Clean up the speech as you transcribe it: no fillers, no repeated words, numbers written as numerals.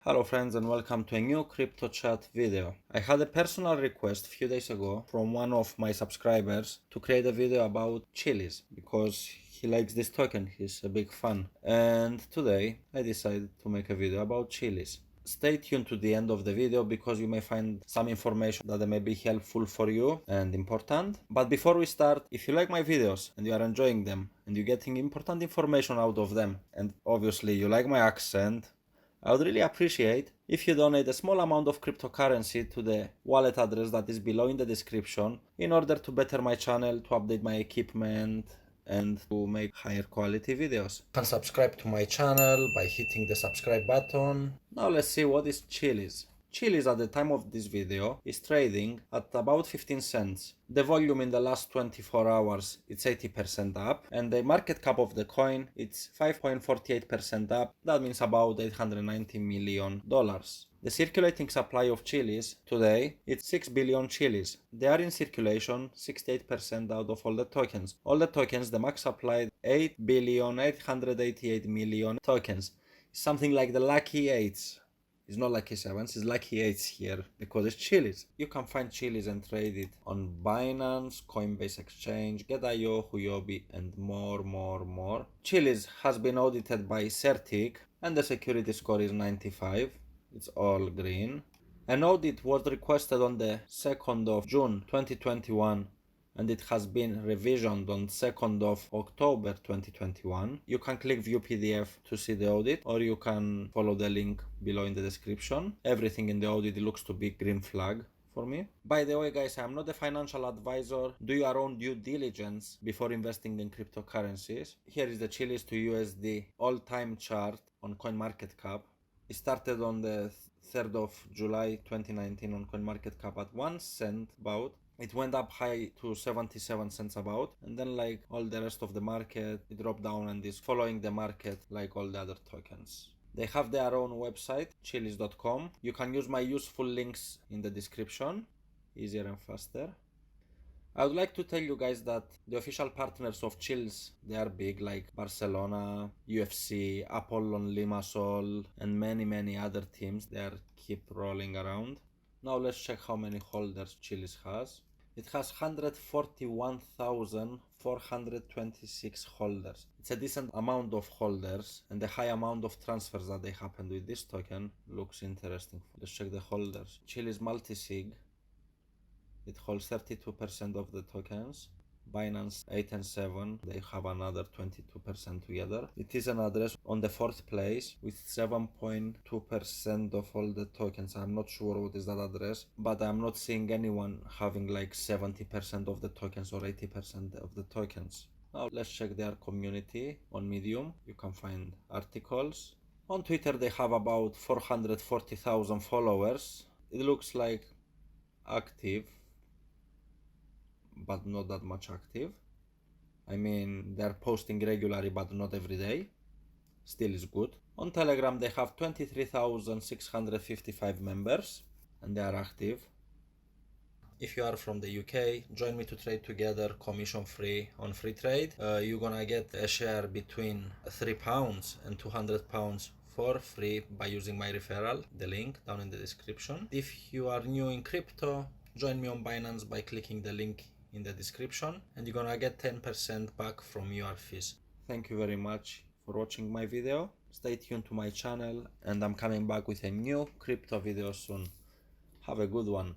Hello friends and welcome to a new crypto chat video. I had a personal request a few days ago from one of my subscribers to create a video about Chilliz because he likes this token, he's a big fan. And today I decided to make a video about Chilliz. Stay tuned to the end of the video because you may find some information that may be helpful for you and important. But before we start, if you like my videos and you are enjoying them and you're getting important information out of them, and obviously you like my accent, I would really appreciate if you donate a small amount of cryptocurrency to the wallet address that is below in the description in order to better my channel, to update my equipment, and to make higher quality videos. You can subscribe to my channel by hitting the subscribe button. Now let's see what is Chilliz. Chilliz at the time of this video is trading at about 15 cents. The volume in the last 24 hours it's 80% up, and the market cap of the coin it's 5.48% up. That means about $890 million. The circulating supply of Chilliz today it's 6 billion Chilliz. They are in circulation 68% out of all the tokens. All the tokens, the max supply 8,888,000,000 tokens. Something like the lucky 8s. It's not lucky 7s, it's lucky 8s here because it's Chilliz. You can find Chilliz and trade it on Binance, Coinbase Exchange, Get.io, Huobi, and more. Chilliz has been audited by Certic and the security score is 95. It's all green. An audit was requested on the 2nd of June 2021 and it has been revisioned on 2nd of October 2021. You can click view PDF to see the audit, or you can follow the link below in the description. Everything in the audit looks to be green flag for me. By the way guys, I'm not a financial advisor. Do your own due diligence before investing in cryptocurrencies. Here is the Chilliz to USD all-time chart on CoinMarketCap. It started on the 3rd of July 2019 on CoinMarketCap at 1 cent about. It went up high to 77 cents about, and then like all the rest of the market, it dropped down and is following the market like all the other tokens. They have their own website, Chilliz.com. You can use my useful links in the description, easier and faster. I would like to tell you guys that the official partners of Chilliz, they are big like Barcelona, UFC, Apollon Limassol, and many other teams. They are keep rolling around. Now let's check how many holders Chilliz has. It has 141,426 holders. It's a decent amount of holders, and the high amount of transfers that they happened with this token looks interesting. Let's check the holders. Chilliz multisig. It holds 32% of the tokens. Binance 8 and 7, they have another 22% together. It is an address on the 4th place with 7.2% of all the tokens. I'm not sure what is that address, but I'm not seeing anyone having like 70% of the tokens or 80% of the tokens. Now let's check their community on Medium. You can find articles. On Twitter they have about 440,000 followers. It looks like active, but not that much active. I mean, they're posting regularly, but not every day. Still is good. On Telegram, they have 23,655 members, and they are active. If you are from the UK, join me to trade together, commission free on free trade. You're gonna get a share between £3 and £200 for free by using my referral, the link down in the description. If you are new in crypto, join me on Binance by clicking the link in the description, and you're gonna get 10% back from your fees. Thank you very much for watching my video. Stay tuned to my channel, and I'm coming back with a new crypto video soon. Have a good one.